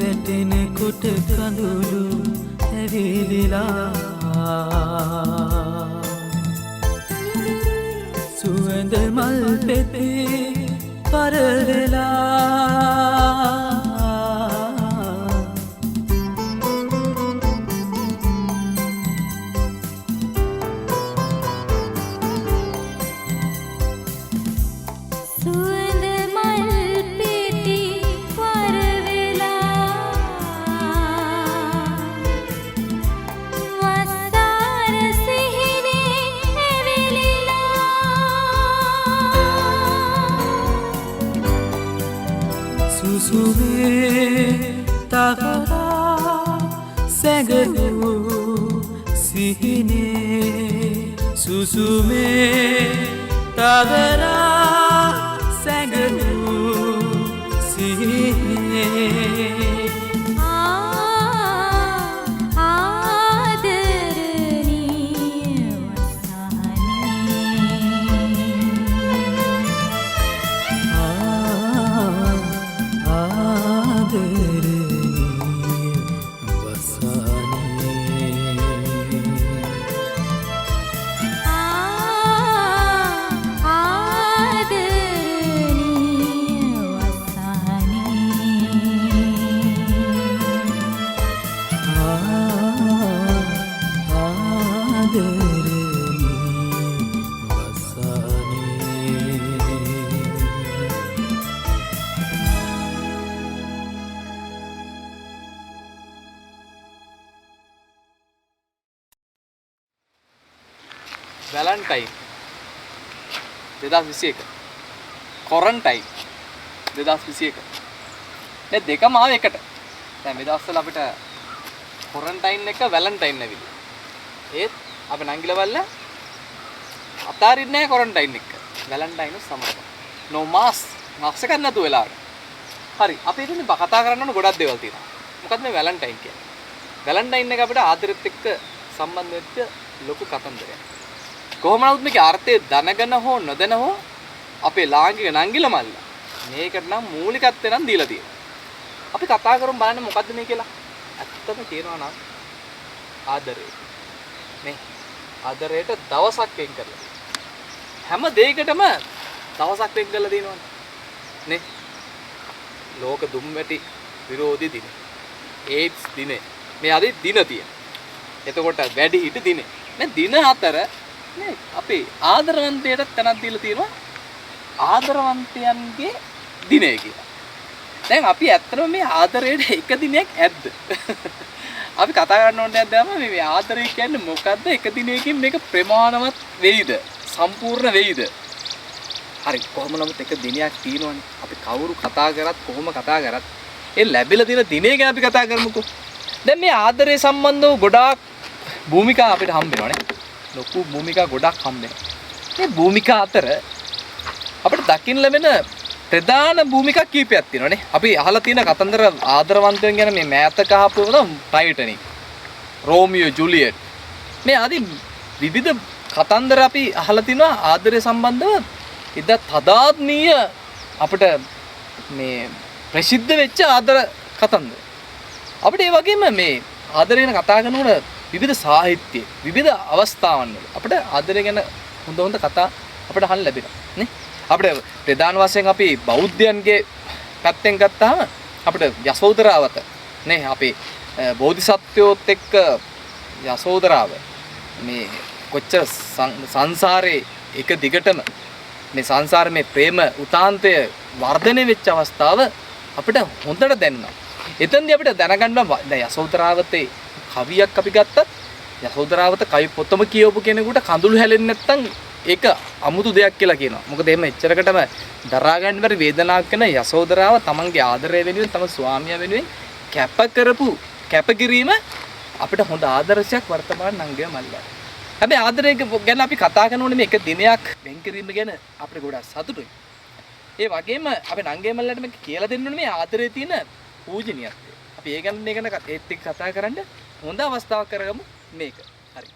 වැටෙනකොට කඳුළු ඇවිලිලා සුවඳ මල් පෙතේ පරවෙලා සුසුමේ තවරා සැඟලු සිහිනේ සුසුමේ තවරා සැඟලු සිහිනේ වැලන්ටයින් 2021 කොරන්ටයින් 2021 මේ දෙකම ආව එකට. දැන් මේ දවස්වල අපිට කොරන්ටයින් එක වැලන්ටයින් ඇවිල්ලා. ඒත් අපි නංගිලවල්ල අතාරින්නේ නැහැ කොරන්ටයින් එක. වැලන්ටයින් සමරන. no mask මාස්ක් එකක් නැතුව වෙලාවට. හරි අපි ඉතින් කතා කරන්න ඕන ගොඩක් දේවල් තියෙනවා. මොකක්ද මේ වැලන්ටයින් කියන්නේ? වැලන්ටයින් එක අපිට ආදරෙත් එක්ක සම්බන්ධ වෙච්ච ලොකු කතන්දරයක්. කොහොම නමුත් මේකේ අර්ථය දැනගෙන හෝ නොදැන හෝ අපේ ලාංකික නංගිල මල්ලා මේකට නම් මූලිකත්වය නම් දීලා තියෙනවා. අපි කතා කරමු බලන්න මොකද්ද මේ කියලා. ඇත්තම කියනවා නම් ආදරේ. නේ ආදරයට දවසක් වෙන් කරලා. හැම දෙයකටම දවසක් වෙන් කරලා දිනවනේ. නේ ලෝක දුම්වැටි විරෝධී දිනේ. ඒඩ්ස් දිනේ. මේ අද දින තියෙනවා. එතකොට වැඩි හිටි දිනේ. මේ දින හතර නේ අපි ආදරවන්තයට තැනක් දීලා තියෙනවා ආදරවන්තයන්ගේ දිනය කියලා. දැන් අපි ඇත්තටම මේ ආදරයට එක දිනයක් ඇද්ද? අපි කතා කරන්න ඕනේ දැන් මේ ආදරය කියන්නේ මොකද්ද? එක දිනයකින් මේක ප්‍රමාණවත් වෙයිද? සම්පූර්ණ වෙයිද? හරි කොහොම නමුත් එක දිනයක් තියෙනවනේ. අපි කවුරු කතා කරත් කොහොම කතා කරත් ඒ ලැබිලා තියෙන දිනේ ගැන අපි කතා කරමුකෝ. දැන් මේ ආදරය සම්බන්ධව ගොඩාක් භූමිකා අපිට හම්බ වෙනවනේ. ලොකු භූමිකා ගොඩක් හම්බ වෙනවා. මේ භූමිකා අතර අපිට දකින්න ලැබෙන ප්‍රධාන භූමිකා කීපයක් තියෙනවානේ. අපි අහලා තියෙන කතන්දර ආදරවන්තයන් ගැන මේ මෑතක අහපු ටයිටනික්, රෝමියෝ ජුලියට් මේ ආදී විවිධ කතන්දර අපි අහලා තිනවා ආදරය සම්බන්ධව ඉදත් තදාත්මීය අපිට මේ ප්‍රසිද්ධ වෙච්ච ආදර කතන්දර. අපිට ඒ වගේම මේ ආදරය ගැන කතා කරනකොට විවිධ සාහිත්‍ය විවිධ අවස්ථාවන් වල අපිට ආදරය ගැන හොඳ කතා අපිට අහන්න ලැබෙනවා නේ. අපිට ප්‍රධාන වශයෙන් අපි බෞද්ධයන්ගේ පැත්තෙන් ගත්තාම අපිට යසෝදරාවත නේ අපේ බෝධිසත්වයෝත් එක්ක යසෝදරාව මේ කොච්චර සංසාරේ එක දිගටම මේ සංසාරේ මේ ප්‍රේම උතාන්තය වර්ධනය වෙච්ච අවස්ථාව අපිට හොඳට දැනුණා. එතෙන්දී අපිට දැනගන්න දැන් යසෝදරාවතේ කවියක් අපි ගත්තත් යසෝදරාවත කවි පොතම කියවපු කෙනෙකුට කඳුළු හැලෙන්නේ නැත්නම් ඒක අමුතු දෙයක් කියලා කියනවා. මොකද එහෙම එච්චරකටම දරා ගන්න බැරි වේදනාවක් කරන යසෝදරාව තමන්ගේ ආදරය වෙනුවෙන් තම ස්වාමියා වෙනුවෙන් කැප කරපු කැපකිරීම අපිට හොඳ ආදර්ශයක් වර්තමාන නංගය මල්ලා. හැබැයි ආදරය ගැන අපි කතා කරනෝනේ මේක දිනයක් වෙන් කිරීම ගැන අපිට ගොඩක් සතුටුයි. ඒ වගේම අපි නංගය මල්ලාට මේක කියලා දෙන්න ඕනේ මේ ආදරයේ තියෙන පූජනීයත්වය. අපි ඒ ගැන ඒත් එක්ක කතා කරන්න හොඳ අවස්ථාවක් කරගමු මේක. හරි.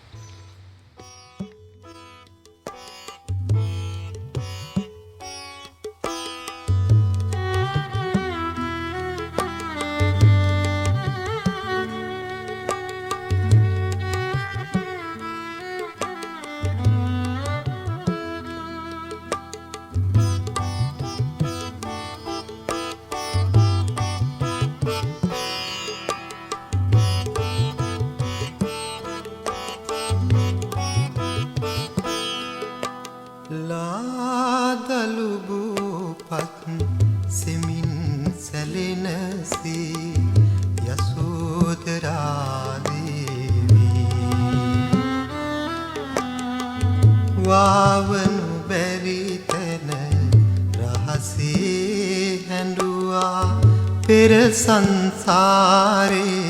වාවනු බැරි තැන රහසේ හැඬුවා පෙර සංසාරේ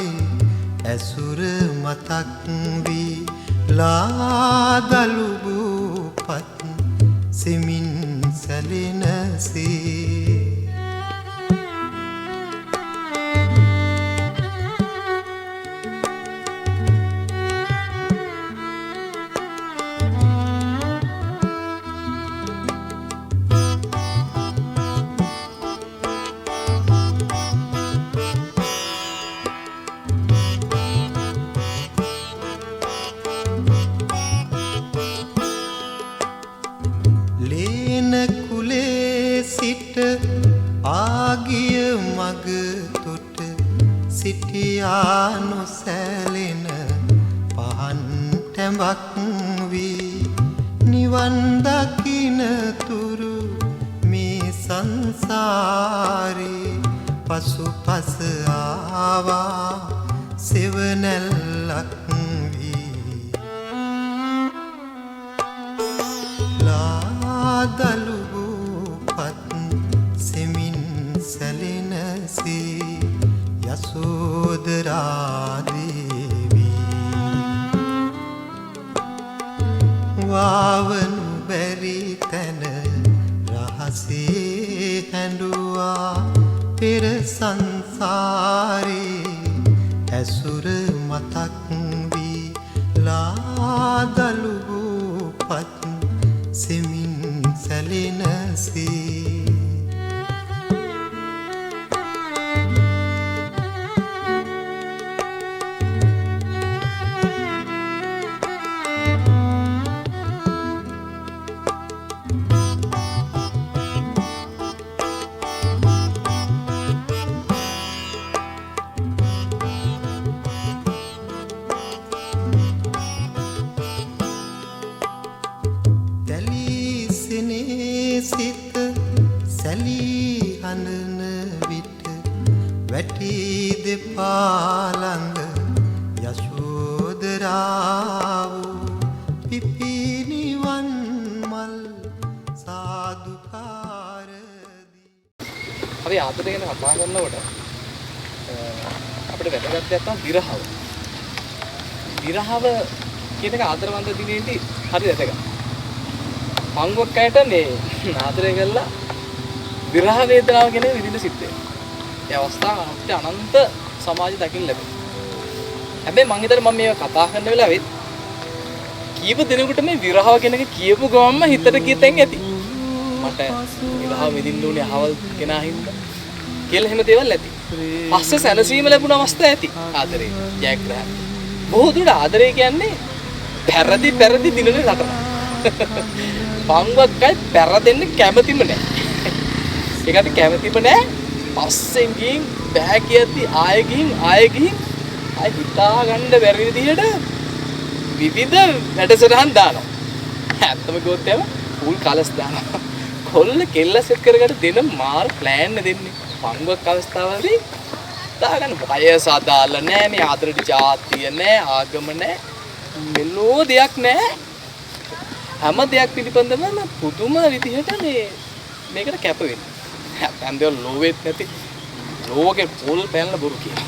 ඇසුර මතක් වී ලාදලුබුපත් සෙමින් සැලෙනසේ ආගිය මග තොට සිටියා නොසැලෙන පහන් තැඹක් වී නිවන් දකින තුරු මේ සංසාරේ පසුපස ආවා සෙවණැල්ලක් වී ලාදලුබුපත් සෙමින් සැලෙනසේ යසෝදරා දේවී වාවනු බැරි තැන රහසේ හැඬුවා පෙර සංසාරේ ඇසුර මතක් වී ලාදලුබුපත් සෙමින් සැලෙනසේ සිත සැලී හඬන විට වැටී දෙපාළඟ යශෝදරාව පිපිනිවන් මල් සාදුකාරදී අපි ආදරය ගැන කතා කරනකොට අපිට වැදගත් දෙයක් තමයි විරහව. විරහව කියන එක ආදරවන්ත දිනේදී හරි වැදගත්. මංගොක් අයට මේ ආදරය කළා විරහ වේදනාව ගැන විඳින්න සිද්ධ වෙනවා. ඒ අවස්ථාව අපිට අනන්ත සමාජ දකින්න ලැබෙනවා. හැබැයි මං හිතන්නේ මම මේක කතා කරන වෙලාවෙත් කීප දිනකට මේ විරහව කියන එක කියපු ගමන්ම හිතට ගියතෙන් ඇති. මට විරහව විඳින්න ඕනේ අහවල් කෙනා හින්දා කියලා එහෙම දේවල් ඇති. පස්සේ සැනසීම ලැබුණ අවස්ථා ඇති ආදරේ ජයග්‍රහණ. බොහෝ දුරට ආදරය කියන්නේ පෙරදි දිනනේ රටන. පංගුවක්කයි පෙරදෙන්න කැමතිම නැහැ. ඒකට කැමතිම නැහැ. පස්සෙන් ගිහින් බෑ කියති ආයෙ ගිහින් ආයෙ හිතා ගන්න බැරි විදිහට විවිධ වැඩසටහන් දානවා. ඇත්තම කිව්වොත් එහෙම ෆුල් කලස් දානවා. කොල්ල කෙල්ල සෙට් කරගන්න දෙන මාර් ප්ලෑන් දෙන්නේ. පංගුවක් අවස්ථාවලදී දාගන්න වයස අදාළ නැහැ මේ ආදරට ජාතිය නැහැ ආගම නැහැ මෙලෝ දෙයක් නැහැ හැම දෙයක් පිළිබඳවම පුදුම විදිහට මේකට කැප වෙනවා. හැන්දේ ලෝවෙත් නැති ලෝකේ පොල් පැනලා බොරු කියනවා.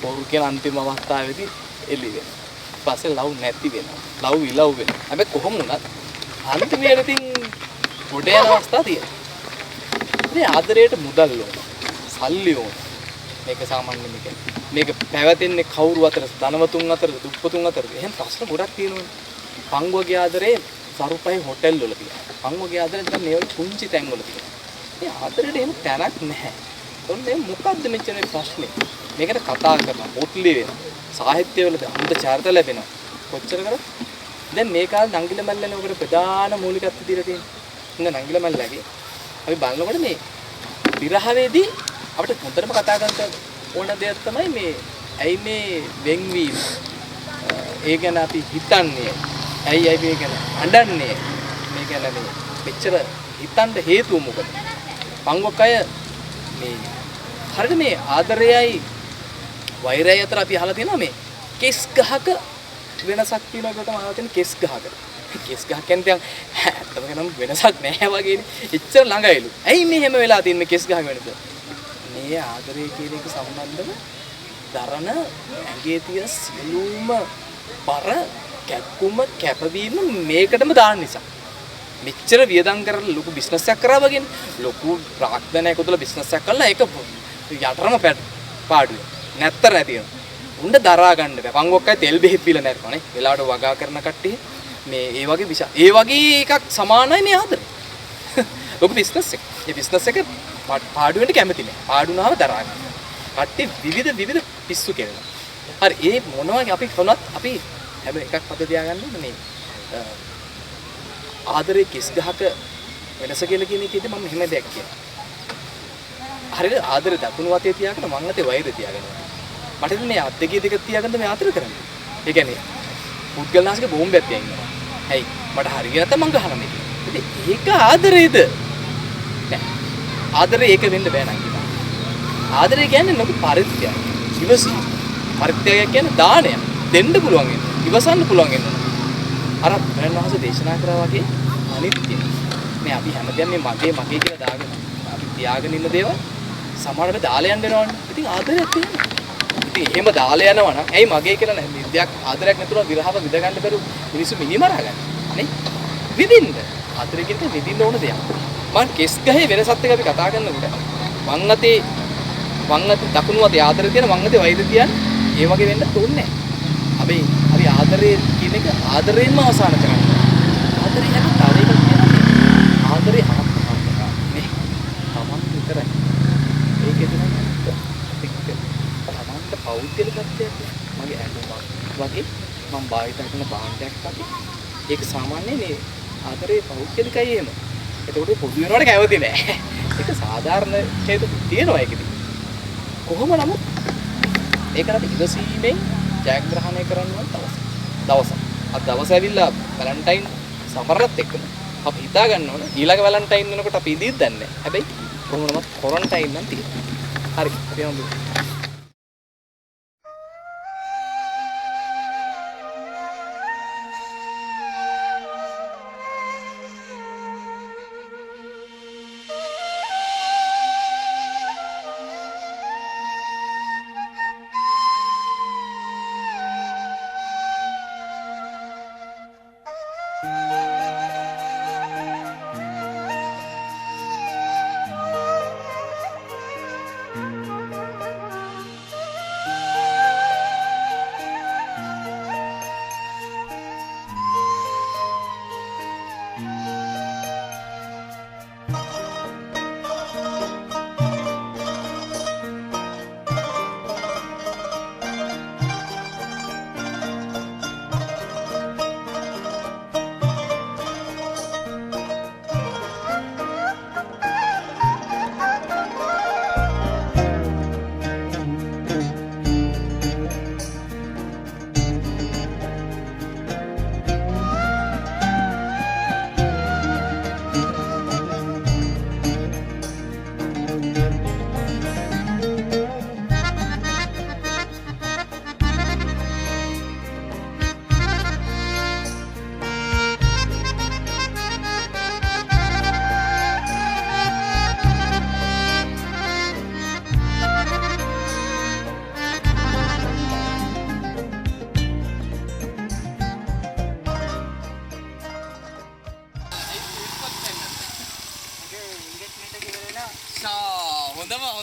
බොරු කියන අන්තිම අවස්ථාවේදී එළි වෙනවා. පස්සේ ලව් නැති වෙනවා. ලව් විලව් වෙනවා. හැබැයි කොහොම වුණත් අන්තිමේට ඉතින් ගොඩ යන අවස්ථා තියෙනවා. මේ ආදරයට මුදල් ඕන. සල්ලි ඕන. මේක සාමාන්‍ය මේක පැවතෙන්නේ කවුරු අතරද? ධනවතුන් අතරද? දුප්පතුන් අතරද? එහෙනම් ප්‍රශ්න ගොඩක් තියෙනවනේ. පංගුවගේ ආදරේ සරුපයි හොටෙල් වල තියෙනවා. පංගුවගේ ආදරේ දැන් මේ වගේ පුංචි තැන් වල තියෙනවා. මේ ආදරේට එහෙම තැනක් නැහැ. ඔන්නේ මොකද්ද මෙච්චර ප්‍රශ්නේ? මේකට කතා කරනවා, පොත් ලියවෙනවා. සාහිත්‍ය වල හොඳ චරිත ලැබෙනවා. කොච්චර කරත් දැන් මේ කාලේ නංගිල මල්ලනේ ඔකට ප්‍රධාන මූලිකත්වය දීලා තියෙනවා. ඉන්න නංගිල මල්ලගේ අපි බලනකොට මේ විරහවේදී අපිට හොඳටම කතා කරන්න ඕන දෙයක් තමයි මේ ඇයි මේ වෙන්වීම ඒ ගැන අපි හිතන්නේ ඇයි මේ ගැන අඬන්නේ මේ ගැන මේ මෙච්චර හිතන්න හේතුව මොකද පංගොක්කය මේ හරියට මේ ආදරයයි වෛරයයි අතර අපි අහලා තියෙනවා මේ කෙස් ගහක වෙනසක් තියෙනවා කියලා තමයි අහලා තියෙන්නේ කෙස් ගහක කෙස් ගහ කියන්නේ ඇත්තම නම් වෙනසක් නැහැ වගේනේ එච්චර ළඟයිලු ඇයි මේ හැම වෙලාව තියෙන්නේ කෙස් ගහක වෙනස මේ ආදරය කියන එක සම්බන්ධව දරන ඇඟේ තියෙන සියලුම බර කැක්කුම කැපවීම මේකටම දාන්න නිසා මෙච්චර වියදම් කරලා ලොකු බිස්නස් එකක් කරා වගේනේ ලොකු ප්‍රාග්ධනයක් උදලා බිස්නස් එකක් කළා ඒක යටරම පාඩුවේ නැත්තර නැතිව උණ්ඩ දරා ගන්න බෑ පංගොක්කයි තෙල් බෙහෙත් බීලා නැරකනේ වෙලාවට වගා කරන කට්ටිය මේ ඒ වගේ එකක් සමානයි මේ ආදරේ ලොකු බිස්නස් එක ඒ බිස්නස් එක පාඩු වෙන්න කැමති නෑ පාඩුනාම දරා ගන්න කට්ටිය විවිධ පිස්සු කෙරෙනවා හරි ඒ මොනවා අපි කොනත් අපි හැම එකක් පද තියාගන්න මේ ආදරේ කිස් ගහක වෙනස කියලා කියන එකේදී මම එහෙම දෙයක් කියනවා. හරිද ආදරේ දකුණු වතේ තියාගෙන මං අතේ වෛරය තියාගෙන. මට මේ අත් දෙකේ දෙක තියාගෙන මේ ආදරය කරන්නේ. ඒ කියන්නේ පුද්ගලනාසික බෝම්බයක් තියනවා. ඇයි මට හරිය නැත්නම් මං ගහනවා මේක. ඉතින් ඒක ආදරේද? නෑ. ආදරේ ඒක වෙන්න බෑ නං කියනවා. ආදරේ කියන්නේ ලොකු පරිත්‍යාගයක්. ඉවසීම. පරිත්‍යාගයක් කියන්නේ දානයක්. දෙන්න පුළුවන් වෙන. ඉවසන්න පුළුවන් වෙන. අර වෙනවාස දේශනා කරා වගේ අනිත්‍ය. මේ අපි හැමදේම මේ මගේ කියලා දාගෙන අපි තියාගෙන ඉන්න දේවල් සමහරවිට දාලා යන්න වෙනවනේ. ඉතින් ආදරයක් තියෙනවා. ඉතින් එහෙම දාලා යනවා නම් ඇයි මගේ කියලා නැහැ. දෙයක් ආදරයක් නැතුව විරහව විඳ ගන්න බැරුව මිනිස්සු මිනිමරා ගන්න. නේ? විඳින්න. ආදරය කියන්නේ විඳින්න ඕන දෙයක්. මං කෙස් ගහේ වෙනසත් එක අපි කතා කරනකොට වං අතේ දකුණු අතේ ආදරය තියෙන වං අතේ වෛරය තියන්නේ ඒ වගේ වෙන්න ඕනේ නැහැ. අපි ආදරේ කියන එක ආදරයෙන්ම අවසන් කරන්න. ආදරේ හැම තව එකක් තියෙනවා. ආදරේ නේ. තමන් විතරයි. ඒකෙදි නම් තමන්ට පෞද්ගලිකත්වයක් මගේ ඇඟුමක් වගේ මම භාවිත කරන භාණ්ඩයක් වගේ. ඒක සාමාන්‍යයෙන් මේ ආදරේ පෞද්ගලිකයි එහෙම. ඒකට පොදු වෙනවට කැවති නෑ. ඒක සාධාරණ හේතු තියෙනවා ඒකෙදි. කොහොම නමුත් ඒකට අපි ඉවසීමෙන් ජයග්‍රහණය කරන්න ඕන දවස. අද දවස් ඇවිල්ලා වැලන්ටයින් සමරත් එක්කම අපි හිතා ගන්න ඕන ඊළඟ වැලන්ටයින් වෙනකොට අපි ඉඳීද දන්නේ නැහැ. හැබැයි කොහොමනවත් ක්වොරන්ටයින් නම් තියෙනවා. හරි. අපි යමු.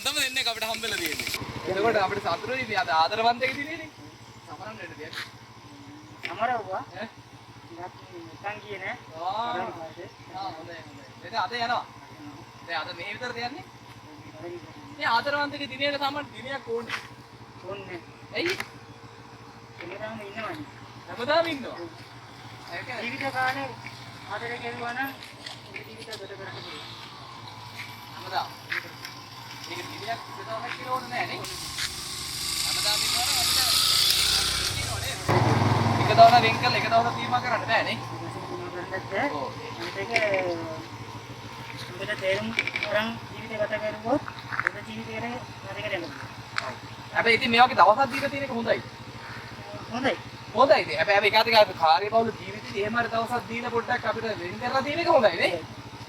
හොඳම දෙන්නේ අපිට හම්බෙලා තියෙන්නේ. එතකොට අපිට සතුටුයි මේ අද ආදරවන්තයෙක් දිනේනේ. සමරන්න වෙන්න දෙයක්. සමරවුවා. නිකන් ගියේ නෑ. හොඳයි. එතන අද යනවා. දැන් අද මේ විතරද යන්නේ? මේ ආදරවන්තයෙක් දිනේට තමයි දිනයක් ඕනේ. ඕනේ. ඇයි? එනවාම ඉන්නවනේ. හැමදාම ඉන්නවා. ඒක ජීවිත කාලේ ආදරය කෙරුවා නම් ජීවිත ගත කරන්න පුළුවන්. හැමදාම. මේක දිනයක් විතරක් කියලා ඕනේ නෑ නේ. හැමදාම ඉන්නවනම් අපිට ඉන්නවනේ. එක දවසක් වෙන් කරලා එක දවසක් තීමා කරන්න බෑ නේ. ඔව්. ඒක උඹට තේරුම් අරන් ජීවිතය ගත කරුවොත් උඹ ජීවිතේ වැඩකට යනවා. හැබැයි ඉතින් මේ වගේ දවසක් දීලා තියෙන එක හොඳයි. හොඳයි. හොඳයි ඉතින්. හැබැයි ඒකාතික කාර්යබහුල ජීවිතේ එහෙම හරි දවසක් දීලා පොඩ්ඩක් අපිට වෙන් කරලා තියෙන එක හොඳයි නේ.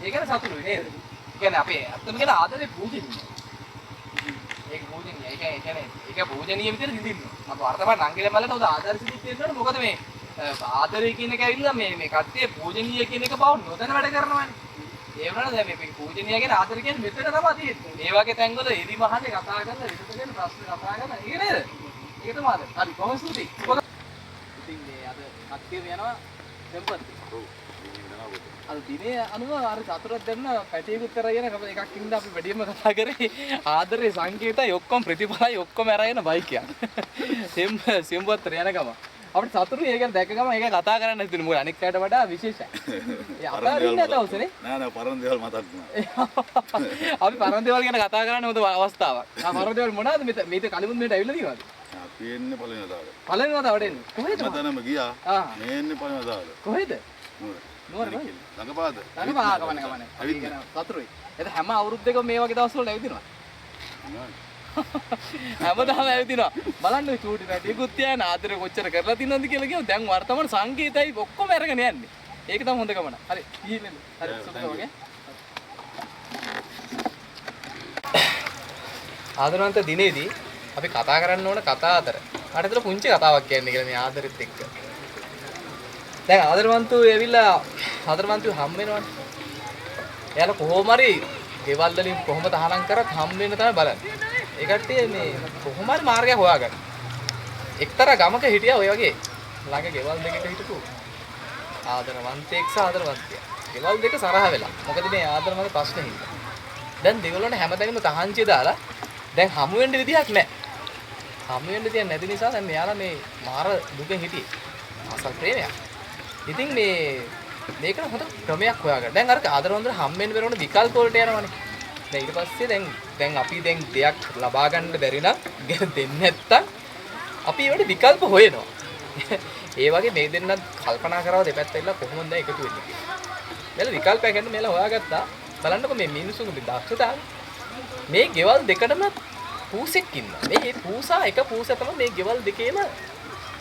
ඒක නේ සතුටුයි නේද? කියන්නේ අපේ අත්තම කියන ආදරේ පූජනීය. ඒක පූජනීය. ඒක කියන්නේ ඒක පූජනීය විදිහට හිඳින්න. අප වර්තමාන රංගිල මල්ලට උදා ආදර්ශ දිත්තේ ඉන්නකොට මොකද මේ ආදරේ කියන එක ඇවිල්ලා මේ කට්ටිය පූජනීය කියන එක බව නොදැන වැඩ කරනවානේ. ඒ වුණාට දැන් මේ පූජනීය කියන ආදර කියන්නේ මෙතන තමයි තියෙන්නේ. මේ වගේ තැන්වල එලි මහන්නේ කතා කරලා විසඳගෙන ප්‍රශ්න කතා කරලා ඒක නේද? ඒක තමයි. හරි කොහොමද ස්තුති. ඉතින් මේ අද කට්ටියම යනවා දෙම්පත්. ඔව්. අද දිනේ අනුව අර චතුරක් දෙන්න පැටියෙකුත් කරගෙන එකක් ඉඳන් අපි වැඩියෙන්ම කතා කරේ ආදරේ සංකේතයි ඔක්කොම ප්‍රතිඵලයි ඔක්කොම අරගෙන බයික් යන. සෙම්බුත්තර යන ගම. අපිට සතුටුයි ඒක දැක ගම ඒක කතා කරන්න හිතුනේ මොකද අනික් අයට වඩා විශේෂයි. ඒ අතාරින්න දවසනේ. නෑ පරණ දේවල් මතක් වුණා. අපි පරණ දේවල් ගැන කතා කරන්න හොඳ අවස්ථාවක්. පරණ දේවල් මොනවද මේක කලිමුත් මේට ඇවිල්ලා තියෙනවද? අපි එන්නේ පළවෙනි වතාවට. පළවෙනි වතාවට එන්නේ. කොහෙද? මතනම ගියා. මේ එන්නේ පළවෙනි වතාවට. කොහෙද? නුවර නේද? ළඟපාද. ළඟපාද ගමන. ඇවිත් සතුටුයි. එතන හැම අවුරුද්දකම මේ වගේ දවස් වල ඇවිදිනවා. හැමදාම ඇවිදිනවා. බලන්න ඔය චූටි පැටියෙකුත් යන ආදරේ කොච්චර කරලා තියෙනවද කියලා කියව දැන් වර්තමාන සංකේතයි ඔක්කොම අරගෙන යන්නේ. ඒක තමයි හොඳ ගමන. හරි ගිහින් හරි සුබ වගේ. ආදරවන්ත දිනේදී අපි කතා කරන්න ඕන කතා අතර. මට හිතලා පුංචි කතාවක් කියන්නේ කියලා මේ ආදරෙත් එක්ක. දැන් ආදරවන්තෝ ඇවිල්ලා ආදරවන්තෝ හම් වෙනවනේ. එයාලා කොහොම හරි ගෙවල් වලින් කොහොම තහනම් කරත් හම් වෙන්න තමයි බලන්නේ. ඒ කට්ටිය මේ කොහොම හරි මාර්ගයක් හොයාගන්න. එක්තරා ගමක හිටියා ඔය වගේ ළඟ ගෙවල් දෙකක හිටපු ආදරවන්තයෙක් සහ ආදරවන්තිය. ගෙවල් දෙක සරහ වෙලා. මොකද මේ ආදරවන්ත ප්‍රශ්නේ හින්දා. දැන් දෙගොල්ලෝනේ හැමතැනම තහංචිය දාලා දැන් හමු වෙන්න විදියක් නැහැ. හමු වෙන්න දෙයක් නැති නිසා දැන් මෙයාලා මේ මාර දුකෙන් හිටියේ. අසල් ප්‍රේමයක්. ඉතින් මේක හොඳ ක්‍රමයක් හොයාගන්න. දැන් අර ආදරවන්තර හම්බෙන්න බැරි වුණ විකල්ප වලට යනවනේ. දැන් ඊට පස්සේ දැන් අපි දෙයක් ලබා ගන්න බැරි නම් දෙන්නේ නැත්තම් අපි ඒවට විකල්ප හොයනවා. ඒ වගේ මේ දෙන්නත් කල්පනා කරව දෙපැත්ත ඉල්ල කොහොමද දැන් එකතු වෙන්නේ කියලා. මෙල විකල්පයක් ගන්න මෙල හොයාගත්තා. බලන්නකො මේ මිනිස්සුන්ගේ දක්ෂතාවය. මේ ගෙවල් දෙකටම පූසෙක් ඉන්නවා. මේ පූසා එක පූසා තමයි මේ ගෙවල් දෙකේම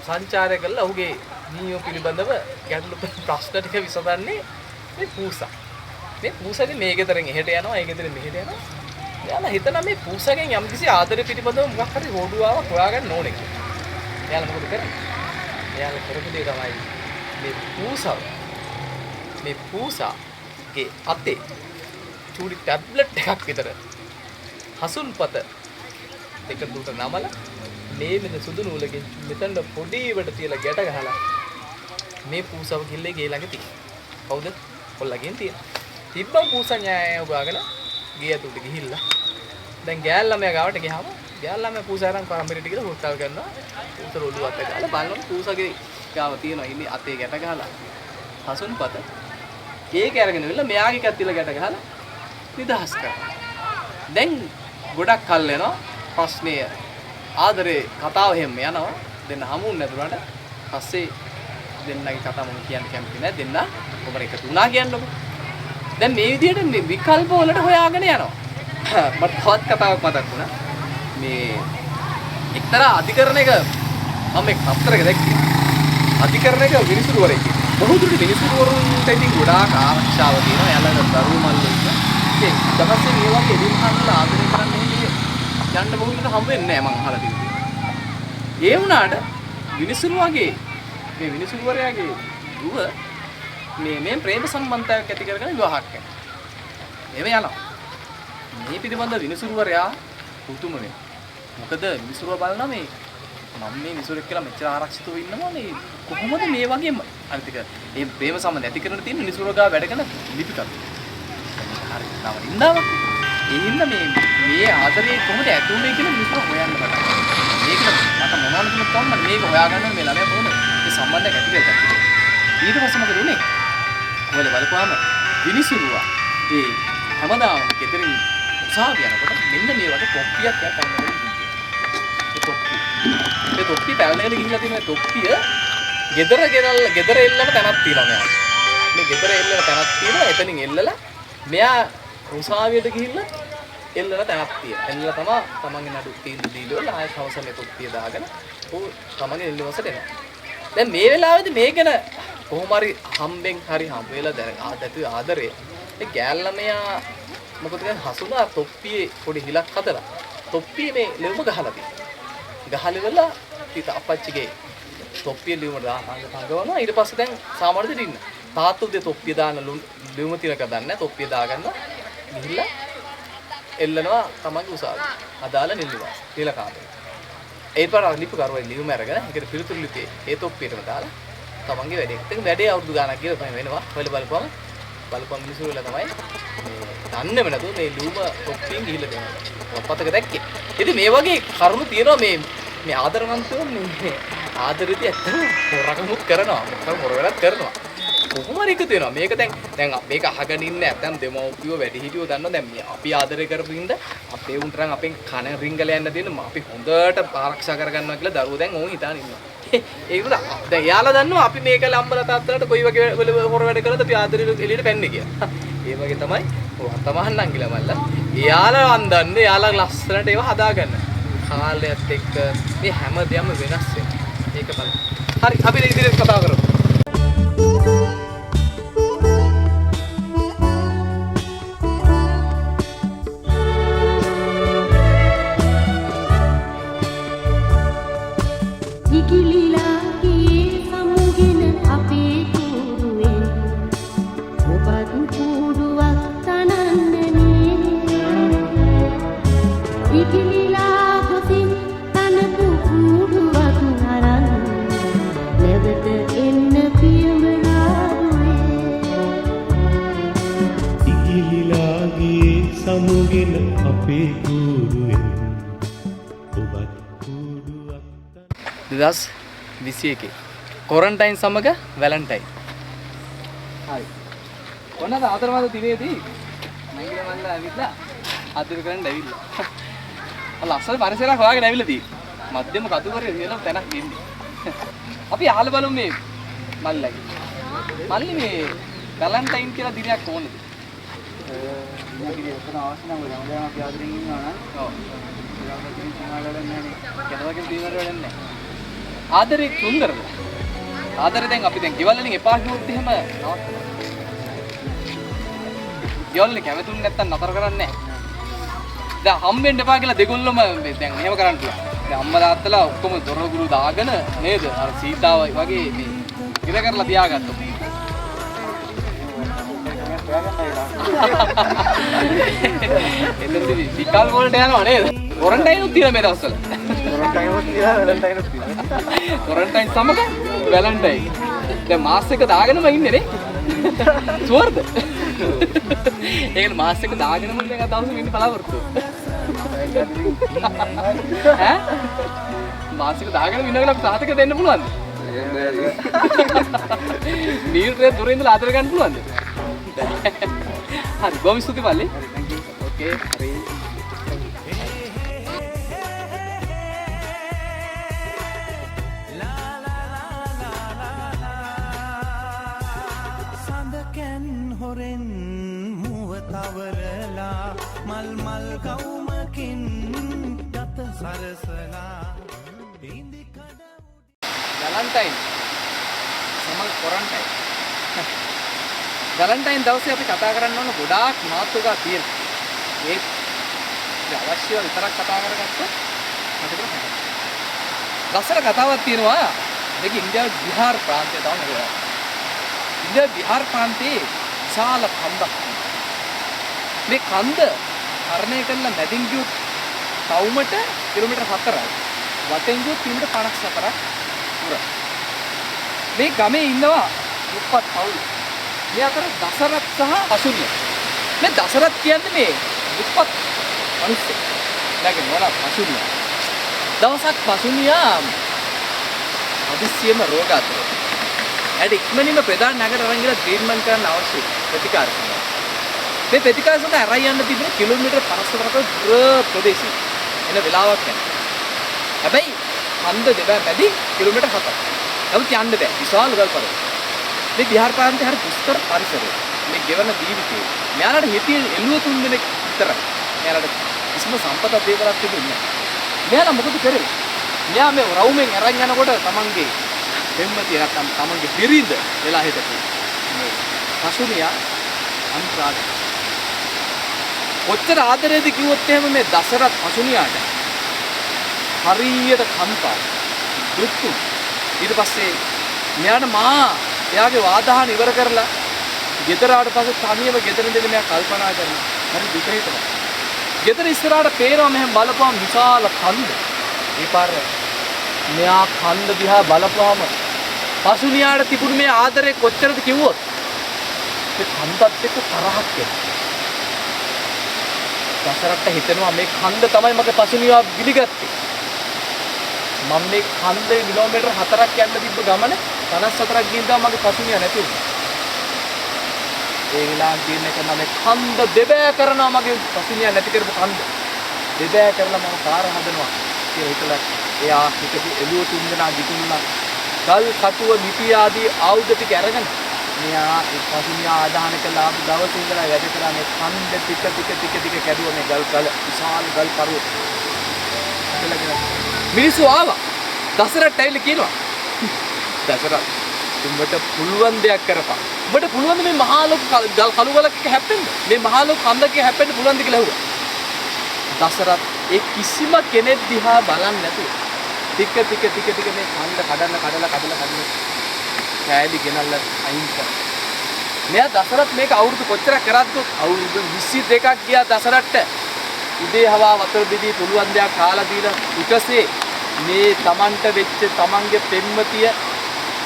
සංචාරය කරලා ඔහුගේ නියෝ පිළිබඳව ගැටලු ප්‍රශ්න ටික විසඳන්නේ මේ පූසා. මේ පූසාගේ මේ ගෙදරින් එහෙට යනවා, ඒ ගෙදරින් මෙහෙට යනවා. එයාලා හිතනවා මේ පූසාගෙන් යම්කිසි ආදරය පිළිබඳව මොකක් හරි හොඩුවාවක් හොයාගන්න ඕනේ කියලා. එයාලා මොකද කරන්නේ? එයාලා කරපු දේ තමයි මේ පූසාගේ අතේ චූටි ටැබ්ලට් එකක් විතර හසුන්පත දෙක දුට නමල මේ මෙන්න සුදු නූලකින් මෙතන පොඩිවට තියලා ගැට ගහලා මේ පූසාව කිල්ලේ ගේ ළඟ තියෙන. කවුද? කොල්ලගෙන් තියෙන. තිබ්බම් පූසා න්යායව ගාගෙන ගේ ඇතුළට ගිහිල්ලා දැන් ගෑල් ළමයා ගාවට ගියාම ගෑල් ළමයා පූසා අරන් පරම්පරයට ගිහලා හොට්ටල් කරනවා. උතර ඔළුව අත ගාලා බලනවා පූසාගේ ගාව තියෙනවා ඉන්නේ අතේ ගැට ගහලා හසුන්පත ඒක අරගෙන ඉවිල්ලා මෙයාගේ කැත්තිල ගැට ගහලා නිදහස් කරනවා. දැන් ගොඩක් කල් යනවා ප්‍රශ්නය ආදරේ කතාව හැම යනවා දෙන්න හමුුන් නැතුණාට පස්සේ දෙන්නගේ කතාව මම කියන්න කැමති නෑ දෙන්න ඔබට එකතු වුණා කියන්නකො. දැන් මේ විදිහට මේ විකල්ප වලට හොයාගෙන යනවා. මට තවත් කතාවක් මතක් වුණා. මේ එක්තරා අධිකරණයක මම එක් පත්තරයක දැක්කේ. අධිකරණයක විනිසුරුවරයෙක්. බොහෝ දුරට විනිසුරුවරුන්ට ඉතින් ගොඩාක් ආරක්ෂාව තියෙනවා. එයාලා දරුවෝ මල්ලෝ ඉන්න. ඉතින් දවසේ මේ වගේ එදිරිහන්ලා ආදරය කරන්නේ යන්න බොහෝ දුරට හම් වෙන්නේ නැහැ මං අහලා තියෙනවා. ඒ වුණාට විනිසුරුවගේ මේ විනිසුරුවරයාගේ දුව මේ ප්‍රේම සම්බන්ධයක් ඇති කරගෙන විවාහයක් කරනවා. එහෙම යනවා. මේ පිළිබඳ විනිසුරුවරයා පුතුමනේ. මොකද විනිසුරුව බලනවා මේ මම මේ විනිසුරුවෙක් කියලා මෙච්චර ආරක්ෂිතව ඉන්නවා මේ කොහොමද මේ වගේම අනිතික මේ ප්‍රේම සම්බන්ධ ඇති කරන තියෙන විනිසුරුව ගාව වැඩ කරන ලිපිකරු. හරි නම ඉන්නවා. ඒ හින්දා මේ ආදරේ කොහොමද ඇතුනේ කියලා විනිසුරුව හොයන්න පටන් ගන්නවා. මේක මට මොනවද කියලා තමයි මේක හොයාගන්න මේ ළමයා කොහොමද මේ සම්බන්ධයක් ඇති කරගත්තේ. ඊට පස්සේ මොකද උනේ? ඔයාලා බලපුවාම විනිසුරුවා ඒ හැමදාම ගෙදරින් උසාවිය යනකොට මෙන්න මේ වගේ තොප්පියක් යා පැනගෙන මේ තොප්පිය පැනගෙන ගිහිල්ලා තියෙන තොප්පිය ගෙදර එල්ලම තැනක් තියෙනවා මෙයාට. මේ ගෙදර එල්ලන තැනක් තියෙනවා. එතනින් එල්ලලා මෙයා උසාවියට ගිහිල්ලා එල්ලන තැනක් තියෙනවා. එල්ලලා තමයි තමන්ගේ නඩු තීන්දුව දීලා ආයෙත් හවස මේ තොප්පිය දාගෙන ਉਹ තමන්ගේ එල්ලවසට එනවා. දැන් මේ වෙලාවේදී මේකන කොහොම හරි හම්බෙන් හරි හම්බ වෙලා දැන් ආදරේ ඒ ගෑල්ලමයා මොකද කියන්නේ හසුනා තොප්පියේ පොඩි හිලක් හදලා තොප්පියේ මේ ලෙවම ගහලා තියෙනවා. ගහලෙවලා ඊට අපච්චිගේ තොප්පිය ලෙවම දාගන්නවා. ඊට පස්සේ දැන් සාමාන්‍ය දෙයක් ඉන්න. තාත්තුගේ තොප්පිය දාන ලෙවම තිරක දන්නේ තොප්පිය දාගන්න ගිහිල්ලා එල්ලනවා තමන්ගේ උසාවිය. අදාළ නිල්ලුවා. කියලා කාමරේ. ඒ පාර ලිපි කරුවා ලියුම අරගෙන ඒකට පිළිතුරු ලිපියේ ඒ තොප්පියටම දාලා තමන්ගේ වැඩේ. ඉතින් වැඩේ අවුරුදු ගාණක් ගිහලා තමයි වෙනවා. බලපුවම මිනිස්සු වෙලා තමයි මේ දන්නේම නැතුව මේ ලූම තොප්පියෙන් ගිහිල්ලා දෙනවා. පතක දැක්කේ. ඉතින් මේ වගේ කරුණු තියෙනවා මේ ආදරවන්තයෝ මේ ආදරෙදි ඇත්තම හොරකමුත් කරනවා. හොර වෙලත් කරනවා. කොහොම හරි එකතු වෙනවා. මේක දැන් මේක අහගෙන ඉන්න නැත්නම් දෙමව්පියෝ වැඩිහිටියෝ දන්නවා දැන් මේ අපි ආදරය කරපු ඉඳ අපේ උන්ටරන් අපෙන් කන රිංගල යන්න දෙන්න අපි හොඳට ආරක්ෂා කරගන්නවා කියලා දරුවෝ දැන් ඕන් හිතාන ඉන්නවා. ඒක උදා දැන් යාලා දන්නවා අපි මේක ලම්බල තාත්තලාට කොයි වගේ හොර වැඩ කරද්ද අපි ආදරෙ එළියට පැන්නේ කියලා. ඒ වගේ තමයි වර්තමාන නංගිලා මල්ලා. යාලා වන්දන්නේ යාලා ලස්සනට ඒව හදාගන්න. කාලයත් එක්ක මේ හැමදේම වෙනස් වෙනවා. ඒක බලන්න. හරි අපි ඉදිරියට කතා කරමු. සමුගෙන අපේ කූඩුවෙන් ඔබත් කූඩුවක් 2021 ක්වොරන්ටයින් සමග වැලන්ටයින්. හරි. ඔන්නද ආතරමද දිනේදී මංගල මල්ලා ඇවිල්ලා ආදිර කරන්න ඇවිල්ලා. ලස්සන පරිසරයක් හොයාගෙන ඇවිල්ලා තියෙන්නේ. මධ්‍යම කතුවරේ තියෙන තැනක් ඉන්නේ. අපි අහලා බලමු මේ මල්ලගේ. මල්ලි මේ වැලන්ටයින් කියලා දිනයක් ඕනද? ඉතින් ඔතන අවශ්‍ය නම් හැමදාම අපි ආදරෙන් ඉන්නවා නම් ඔව්. ඒකකින් සමාලවල නැහැ කෙනවකින් තීවර වෙන්නේ නැහැ. ආදරේ සුන්දරද? ආදරේ දැන් අපි දැන් ගෙවල් වලින් එපා කිව්වොත් එහෙම නවත්තනවා. ගෙවල් වලින් කැමතුනේ නැත්තම් නතර කරන්නේ නැහැ. දැන් හම්බෙන්න එපා කියලා දෙගොල්ලම දැන් එහෙම කරන්න පුළුවන්. දැන් අම්මා තාත්තලා ඔක්කොම දොරගුරු දාගෙන නේද? අර සීතාව වගේ මේ ඉර කරලා තියාගත්තා. එතනදී විකල් වලට යනවා නේද? ක්වොරන්ටයින් උත් තියෙනවා මේ දවස්වල. ක්වොරන්ටයින් සමග වැලන්ටයින්. දැන් මාස් එක දාගෙනම ඉන්නේ නේ. සුවර්ද? ඒකනේ මාස් එක දාගෙනම ඉන්නේ දවසක ඉන්නේ බලාපොරොත්තු. ඈ? මාස් එක දාගෙනම ඉන්නකොට අපි සාතක දෙන්න පුළුවන්ද? නීල්රේ දුරින් ඉඳලා ආදර ගන්න පුළුවන්ද? හරි බොහොම ස්තුතියි මල්ලි. ඕකේ හරි. සඳකැන් හොරෙන් මුව තවරලා මල් කවුමකින් ගත හරසලා ඉන්දි කඩ වැලන්ටයින් සමල් කොරන්ටයින් වැලන්ටයින් දවසේ අපි කතා කරන්න ඕන ගොඩාක් මාතෘකා තියෙනවා. ඒ අවශ්‍යව විතරක් කතා කරගත්තොත් අපිට හරියි. ලස්සන කතාවක් තියෙනවා. මේක ඉන්දියාවේ බිහාර් ප්‍රාන්තයේ තමයි නේද? ඉන්දියාවේ බිහාර් ප්‍රාන්තයේ විශාල කන්දක් තියෙනවා. මේ කන්ද තරණය කළ මැදින් ගියොත් තවුමට කිලෝමීටර් 4යි. වටෙන් ගියොත් කිලෝමීටර් 54ක් දුරයි. මේ ගමේ ඉන්නවා දුප්පත් පවුල. මේ අතර දසරත් සහ පසුනිය. මේ දසරත් කියන්නේ මේ දුප්පත් මිනිස්සු. නැගේ නෝනා පසුනිය. දවසක් පසුනියා අදිසියම රෝගාතුරයි. ඇයි ඉක්මනින්ම ප්‍රධාන නගර අරන් ගිහලා ට්‍රීට්මන්ට් කරන්න අවශ්‍ය ප්‍රතිකාර කරනවා. මේ ප්‍රතිකාර සඳහා අරන් යන්න තිබුණේ කිලෝමීටර් 54ක දුර ප්‍රදේශයක. එන වෙලාවක් යනවා. හැබැයි හන්ද දෙබෑ මැදි කිලෝමීටර් 7ක්. නමුත් යන්න බෑ. විශාල ගල් පරවත. මේ බිහාර ප්‍රාන්තයේ හරි දුෂ්කර පරිසරය. මේ ගෙවන ජීවිතේ. මෙයාලට හිටියේ එළුව 3 දෙනෙක් විතරයි. මෙයාලට කිසිම සම්පතක් දෙයක්වත් තිබුණේ නැහැ. මෙයාලා මොකද කරේ? මෙයා මේ රවුමෙන් අරන් යනකොට තමන්ගේ දෙම්මතිය නැත්තම් තමන්ගේ බිරිඳ වෙලා හිටපු මේ පසුනියා අන්තරාද. ඔච්චර ආදරේද කිව්වොත් එහෙම මේ දසරත් පසුනියාට හරියට කම්පා දුක්තු. ඊට පස්සේ මෙයාට එයාගේ වාදාහන ඉවර කරලා ගෙදර ආවට පස්සේ තනියම ගෙදර ඉඳලා මෙයා කල්පනා කරනවා. හරි දුක හිතනවා. ගෙදර ඉස්සරහට පේනවා මෙහෙම බලපුවම විශාල කන්ද. ඒ පාර මෙයා කන්ද දිහා බලපුවම පසුනියාට තිබුණු මේ ආදරේ කොච්චරද කිව්වොත් ඒ කන්දත් එක්ක තරහක් එනවා. දසරට හිතෙනවා මේ කන්ද තමයි මගේ පසුනියා පිළිගත්තේ. මම මේ කන්දේ කිලෝමීටර් 4ක් යන්න තිබ්බ ගමන 54ක් ගිහින් තමයි මගේ පසුනියා නැති වුනේ. ඒ වෙලාවට තියෙන එක නම් මේ කන්ද දෙබෑ කරනවා මගේ පසුනියා නැති කරපු කන්ද. දෙබෑ කරලා මම පාර හදනවා කියලා හිතලා එයා හිතපු එළුව 3 දෙනා දිකුණා ගල් කටුව නිපි ආදී ආයුධ ටික අරගෙන මෙයා ඒ පසුනියා ආදාහන කළා ආපු දවසේ ඉඳලා වැඩ කරා මේ කන්ද ටික කැඩුවා මේ ගල් විශාල ගල් පරුව. මිනිස්සු ආවා. දසරට ඇවිල්ලා කියනවා. දසරට උඹට පුළුවන් දෙයක් කරපන්. උඹට පුළුවන් මේ මහා ලොකු ගල් කළු ගලක් එක හැප්පෙන්න. මේ මහා ලොකු කන්දක හැප්පෙන්න පුළුවන්ද කියලා ඇහුවා. දසරත් ඒ කිසිම කෙනෙක් දිහා බලන්නේ නැතුව ටික මේ කන්ද කඩලා කෑලි ගෙනල්ලා අයින් කරා. මෙයා දසරත් මේක අවුරුදු කොච්චරක් කරද්ද අවුරුදු 22ක් ගියා දසරට. උදේ හවා වතුර බෙදී පුළුවන් දෙයක් කාලා දීලා ඊටසේ මේ Tamanට වෙච්ච Tamanගේ පෙම්මතිය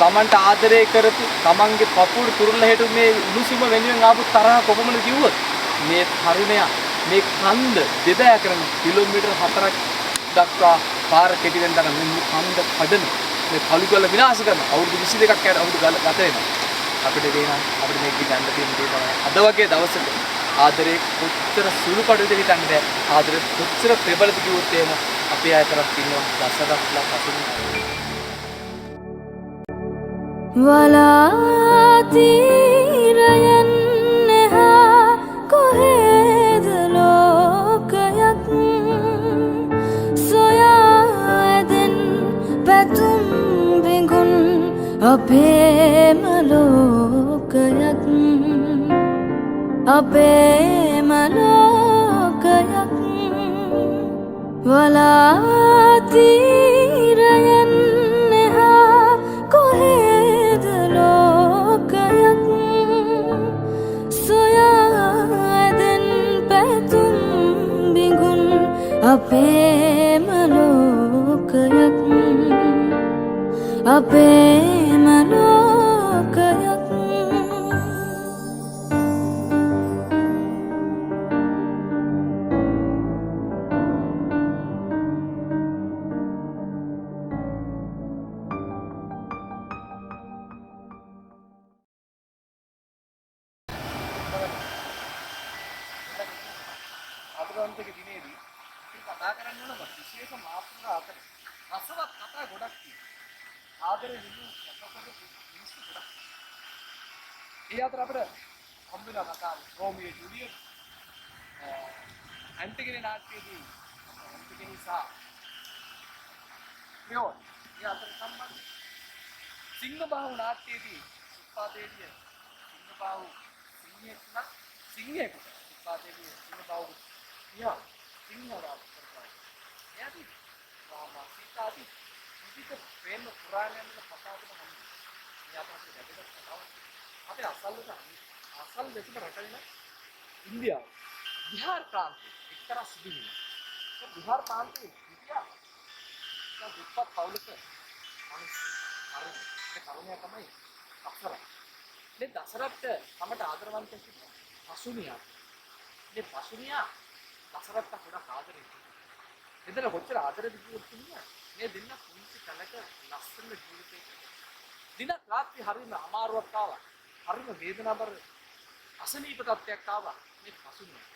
Tamanට ආදරය කරපු Tamanගේ පපුරු තුරුල්ල හෙටු මේ උණුසුම වෙනුවෙන් ආපු තරහ කොහොමද කිව්වොත් මේ තරුණයා මේ කන්ද දෙබෑ කරන කිලෝමීටර් 4ක් දක්වා පාර කෙටි වෙන තරම් මේ කන්ද කඩන මේ කළු ගල විනාශ කරන අවුරුදු 22ක් යන අවුරුදු ගත වෙනවා. අපිට දේනම් අපිට මේක ගන්න තියෙන දේ තමයි අද වගේ දවසක ආදරේ කොච්චර සුළු කඩේද හිතන්නේ බෑ. ආදරේ කොච්චර ප්‍රබලද කිව්වොත් එහෙම අපේ අයතරක් ඉන්නවා දසදස්ලා පසුනියා. වලාතිරයන් නෙහා කොහෙද ලෝකයක් සොයාදෙන් පැතුම් බිඟුන් අපේම ලෝකයක් අපේම ලෝකයක් වලාතිරයන් නෙහා කොහෙද ලෝකයක් සොයාදෙන් පැතුම් බිඟුන් අපේම ලෝකයක් අපේම ලෝකයක් අදවන්තක දිනේදී කතා කරන්න ඕන විශේෂ මාතෘකා අතර රසවත් කතා ගොඩක් තියෙනවා. ආදරේ මිනිස්සු ගොඩක්. ඒ අතර අපිට හම්බෙලා කතා රෝමියෝ ජුලියට් ඇන්ටිගනි නාට්‍යයේදී ඇන්ටිගනි සහ ප්‍රියෝ. මේ අතර සම්බන්ධ. සිංහබාහු නාට්‍යයේදී උත්පාදේදී සිංහබාහු සිංහයෙකුට උත්පාදේදී සිංහබාහු පියා සිංහරාජ කරනවා. එයාදී රාම සීතාදී විවිධ ප්‍රේම පුරාණයන් වල කතාවකට හම්බෙනවා. මේ අපේ දෙකට කතාව. අපේ අසල් දෙකම රටවල ඉන්දියාව බිහාර ප්‍රාන්තයේ එක්තරා සිදුවීමක්. ඒ බිහාර ප්‍රාන්තයේ ඉතිහාස දුප්පත් පවුලක මිනිස්සු අරුණ ඒ කරුණයා තමයි දසරත්. මේ දසරත්ට තමට ආදරවන්ත සිටු පසුනියා. මේ පසුනියා දසරත්ට ගොඩක් ආදරේ හිටියා. එතන කොච්චර ආදරෙද කිව්වොත් මේ දෙන්න පුංචි තැනක ලස්සන ජීවිතයක දින රාත්‍රී හරිම අමාරුවක් ආවා. හරිම වේදනාවර අසනීප තත්ත්වයක් ආවා මේ පසුනියා.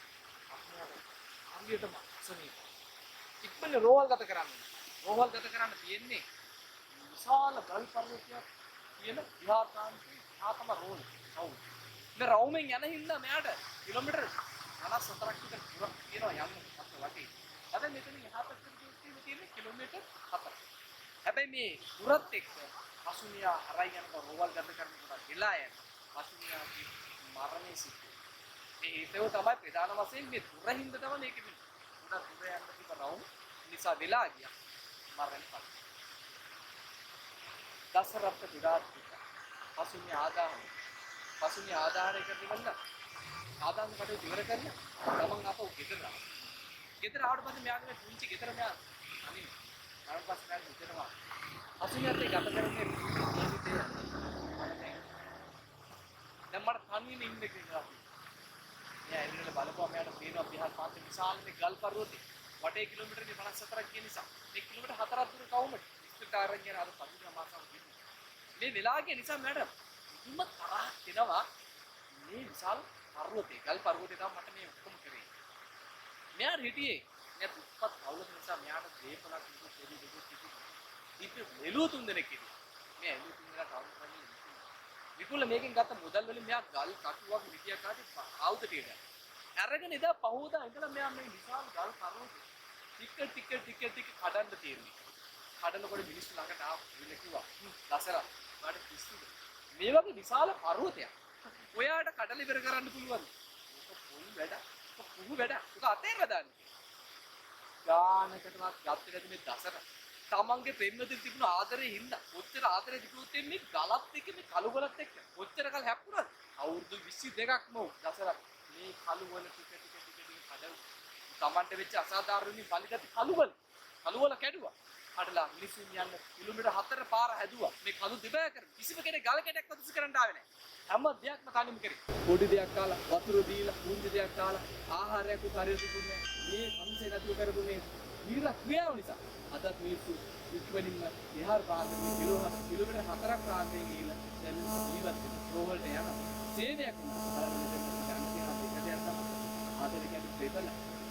හරියටම අසනීප. ඉක්මන රෝහල් ගත කරන්න තියෙන්නේ විශාල ගල් පර්වතයක් තියෙන බිහාර ප්‍රාන්තයේ ආතම රෝල් රවුම්. මේ රවුමෙන් යන හින්දා මෙයාට කිලෝමීටර් 54ක් විතර දුරක් තියෙනවා යන්න අපේ වටේ. හැබැයි මෙතන එහා පැත්තට තියෙන්නේ කිලෝමීටර් 4ක්. හැබැයි මේ දුරත් එක්ක පසුනියා හරයි යනකොට රෝවල් ගත කරනකොට වෙලා යන පසුනියාගේ මරණය සිද්ධ වෙනවා. මේ හේතුව තමයි ප්‍රධාන වශයෙන් මේ දුරින්ද තමයි මේක වෙන්නේ. උඩ දුර යන්න තිබ්බ රවුම් නිසා වෙලා ගියා මරණය පස්සේ. දසරත් විරාජ් පසුනිය ආදාහනය කරගන්න ආදාන කටයුතු ඉවර කරලා තමන් අපව ගෙදර ආවා. ගෙදර ආවට පස්සේ මෙයාගේ පුංචි ගෙදර මෙයා අනිත් ඊට පස්සේ මෙයා ගෙදරවා පසුනියත් ගත කරන්නේ ජීවිතය. දැන් මට තනියම ඉන්න කියලා. මෙයා එළියට බලපුවා මෙයාට පේනවා බිහාර ප්‍රාන්තයේ විශාල මේ ගල් පර්වතය වටේ කිලෝමීටර් 54ක් කියන නිසා මේ කිලෝමීටර් 4ක් දුර කවුමද ඉස්පිතාරෙන් යන අර පදින මාසම් මේ වෙලාවේ නිසා මට මුම තරහ එනවා මේ විශාල පර්වතේ ගල් පර්වතේ තමයි මට මේ ඔක්කොම කරේ. මෙයා හිටියේ මෙයා දුප්පත් කවුලක නිසා මෙයාට දීපලක් ඉතින් එළුව තුන් දෙනෙක් හිටියා. මේ එළුව තුන් දෙනා කවුරු කරන්නේ විකුල මේකෙන් ගත්ත මුදල් වලින් මෙයා ගල් කටුවක් විදියක් ආදී ආයුධ ටික අරගෙන ඉඳලා පහෝදා ඉඳලා මෙයා මේ විශාල ගල් පර්වතේ ටික කඩන්න තියෙන්නේ. කඩනකොට මිනිස්සු ළඟට ආවා කිව්වා දසරත් මට පිස්සුද මේ වගේ විශාල පර්වතයක් ඔයාට කඩල ඉවර කරන්න පුළුවන්ද? ඒක පොල් වැඩ. ඒක පුහු වැඩ. ඒක අතේර දාන්න. ගානකටවත් ගත්තේ නැති මේ දසර තමන්ගේ ප්‍රේමදින් තිබුණ ආදරේ හින්දා ඔච්චර ආදරේ තිබුණොත් මේ ගලත් එක්ක මේ කළු ගලත් එක්ක ඔච්චර කල් හැප්පුණාද? අවුරුදු 22ක් නෝ දසර මේ කළු වල ටික කඩව තමන්ට වෙච්ච අසාධාරණ බලිගත කළු වල කැඩුවා. කඩලා මිනිස්සුන් යන්න කිලෝමීටර් 4 පාර හැදුවා. මේ කළු දිබෑ කර කිසිම කෙනෙක් ගල කැටයක් වතුසි කරන්න ආවේ නැහැ. හැම දෙයක්ම තනියම කරේ. පොඩි දෙයක් කාලා වතුර දීලා පුංචි දෙයක් කාලා ආහාරයක් උකාරියට දුන්නේ. මේ සංසේ නැතුව කරපුනේ වීර ක්‍රියාව නිසා. අදත් මිනිස්සු ඉක්මනින්ම විහාර ප්‍රාන්තයේ කිලෝමීටර් 4ක් ප්‍රාන්තයෙන් ගිහිල්ලා දැන් ජීවත් වෙන රෝවලට යන සේවයක්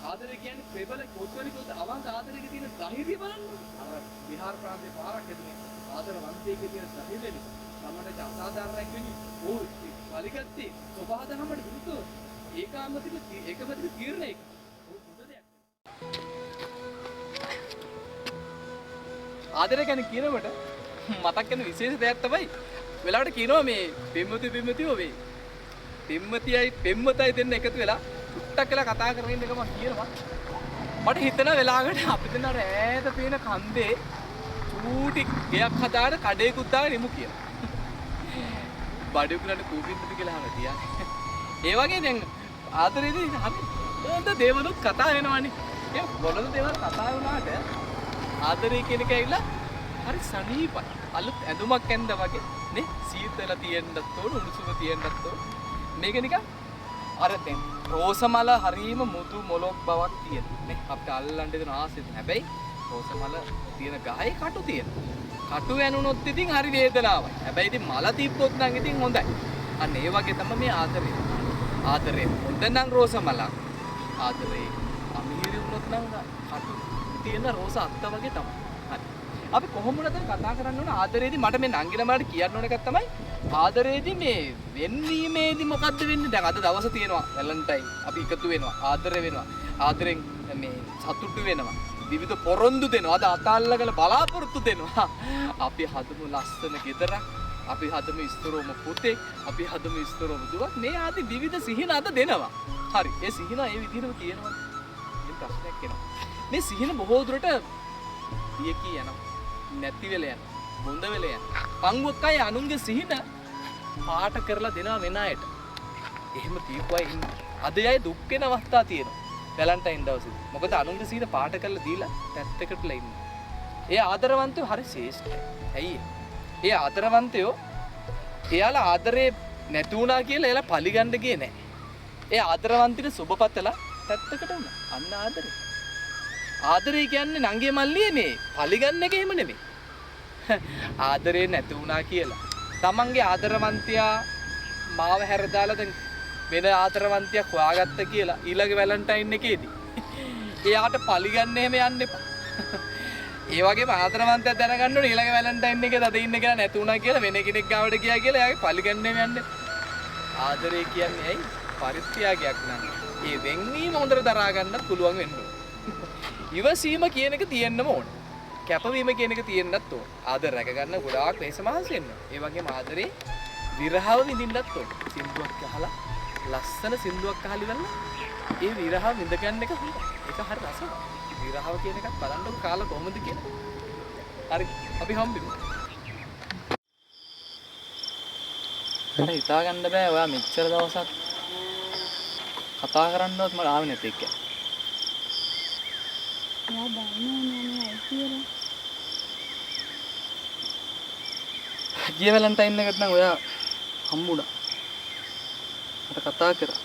ආදරය කියන්නේ ප්‍රබල කොත්වලිකෝත් අවංක ආදරයක තියෙන ධෛර්යය බලන්න. අර විහාර ප්‍රාන්තේ පාරක් හැදුනේ ආදරවන්තයෙක්ගේ තියෙන ධෛර්යය නිසා. සමහරට අසාධාරණයක් වෙන්නේ ඕ වලිගත්තේ සබහාදහමට විරුද්ධව ඒකාමතික තීරණයක. ඕක හොඳ දෙයක්. ආදරය ගැන කියනකොට මතක් වෙන විශේෂ දෙයක් තමයි වෙලාවට කියනවා මේ පෙම්වතියෝ වේ. පෙම්වතයි දෙන්න එකතු වෙලා ටක් කියලා කතා කරගෙන ඉන්න එක මම කියනවා. මට හිතෙන වෙලාවකට අපි දෙන්න අර ඈත පේන කන්දේ චූටි ගෙයක් හදාගෙන කඩේකුත් දාගෙන ඉමු කියලා. බඩුකුලට කූපින්ද කියලා අහලා තියන්නේ. ඒ වගේ දැන් ආදරේදී හොඳ දේවලුත් කතා වෙනවානේ. ඒ බොළඳ දේවල් කතා වුණාට ආදරේ කියන එක ඇවිල්ලා හරි සනීපයි. අලුත් ඇඳුමක් ඇඳා වගේ නේ සීතල තියෙන්නත් ඕන උණුසුම තියෙන්නත් ඕන. මේක නිකන් අර දැන් රෝසමල හරීම මුදු මොලොක් බවක් තියෙනවා නේ. අපිට අල්ලන්න දෙන ආසෙත්. හැබැයි රෝසමල තියෙන ගහේ කටු තියෙනවා. කටු වැනුනොත් ඉතින් හරි වේදනාවයි. හැබැයි ඉතින් මල තිබ්බොත් නම් ඉතින් හොඳයි. අන්න ඒ වගේ තමයි මේ ආදරේ. ආදරේ හොඳ නම් රෝසමල. ආදරේ අමීරි වුණොත් නම් කටු තියෙන රෝස අත්ත වගේ තමයි. හරි. අපි කොහොමද කතා කරන්න ඕන ආදරේදී මට මේ නංගිලමලට කියන්න ඕන එකක් තමයි ආදරේදී මේ වෙන්වීමේදී මොකද්ද වෙන්නේ? දැන් අද දවසේ තියෙනවා වැලන්ටයින්. අපි එකතු වෙනවා, ආදර වෙනවා. ආදරෙන් මේ සතුටු වෙනවා. විවිධ පොරොන්දු දෙනවා. අද අතල්ලගෙන බලාපොරොත්තු දෙනවා. අපි හදමු ලස්සන ගෙදරක්. අපි හදමු ඉස්තරෝම පුතේ. අපි හදමු ඉස්තරෝම දුවක්. මේ ආදී විවිධ සිහින අද දෙනවා. හරි. ඒ සිහින ඒ විදිහටම තියෙනවා. මේ ප්‍රශ්නයක් එනවා. මේ සිහින බොහෝ දුරට පියකී යනවා. නැති වෙලා යනවා. බොඳ වෙලා යනවා. පංගුවක් අය අනුන්ගේ සිහින පාට කරලා දෙනවා වෙන අයට. එහෙම තියපුවා ඉන්නේ. අද අය දුක් වෙන අවස්ථා තියෙනවා. වැලන්ටයින් දවසේදී. මොකද අනුන්ගේ සිහින පාට කරලා දීලා පැත්තකටලා ඉන්නේ. ඒ ආදරවන්තයෝ හරි ශ්‍රේෂ්ඨයි. ඇයි ඒ ආදරවන්තයෝ එයාලා ආදරේ නැති වුණා කියලා එයාලා පරිගන්න ගියේ නැහැ. ඒ ආදරවන්තිට සුබපතලා පැත්තකට වුණා. අන්න ආදරේ. ආදරේ කියන්නේ නංගේ මල්ලියේ මේ පරිගන්න එක එහෙම නෙමෙයි. ආදරේ නැති වුණා කියලා. තමන්ගේ ආදරවන්තයා මාව හැරදාලා දැන් වෙන ආදරවන්තියක් හොයාගත්ත කියලා ඊළඟ වැලන්ටයින් එකේදී එයාට පරිගන්න එහෙම යන්න එපා. ඒ වගේම ආදරවන්තයා දැනගන්න ඕනේ ඊළඟ වැලන්ටයින් එකේ තද ඉන්න කෙනා නැති වුණා කියලා වෙන කෙනෙක් ගාවට ගියා කියලා එයාගේ පරිගන්න එහෙම යන්න එපා. ආදරේ කියන්නේ ඇයි? පරිත්‍යාගයක් නං. ඒ වෙන්වීම හොඳට දරා ගන්නත් පුළුවන් වෙන්න ඕනේ. ඉවසීම කියන එක තියෙන්නම ඕනේ. කැපවීම කියන එක තියෙන්නත් ඕනේ. ආදර රැක ගන්න ගොඩාක් ලේස මහන්සි වෙන්න. ඒ වගේම ආදරේ විරහව විඳින්නත් ඕනේ. සින්දුවක් අහලා ලස්සන සින්දුවක් අහලා ඉවරලා ඒ විරහව විඳ ගන්න එක හොඳයි. ඒක හරි රසවත්. විරහව කියන එකත් බලන්නකො කාලා කොහොමද කියලා. හරි අපි හම්බෙමු. අර හිතා ගන්න බෑ ඔයා මෙච්චර දවසක් කතා කරන්නවත් මට ආවේ නැති එක්ක. එයා දන්නේ නැහැ නේද කියලා. ගිය වැලන්ටයින් එකට නම් ඔයා හම්බුණා. මට කතා කරා.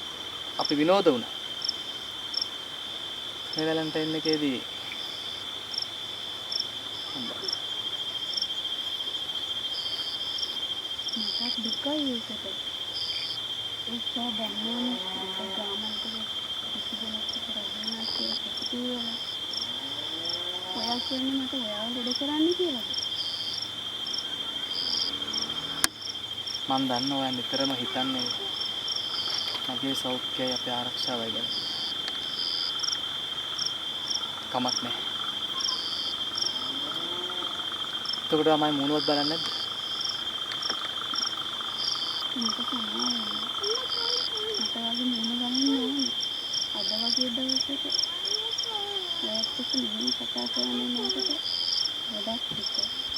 අපි විනෝද වුණා. මේ වැලන්ටයින් එකේදී මට දුකයි ඒකට. ඒක දැනන්නේ දුක ගාමන්ට කිසිදෙයක් කරන්නේ කියලා කිව්වා. ඔයා කියන්නේ මට ඔයාව ලෙඩ කරන්න කියලා. මම දන්නවා ඔයා නිතරම හිතන්නේ මගේ සෞඛ්‍යය අපේ ආරක්ෂාවයි ගැන. කමක් නැහැ. එතකොට මම මොනවද බලන්නේ නැද්ද? මට සමාවෙන්න. මට වගේ මොන ගන්නේ නැහැ. අද වගේ දවසක ඔයත් එක්ක මෙහෙම කතා කරන්නේ නැකට ගොඩක් දුක.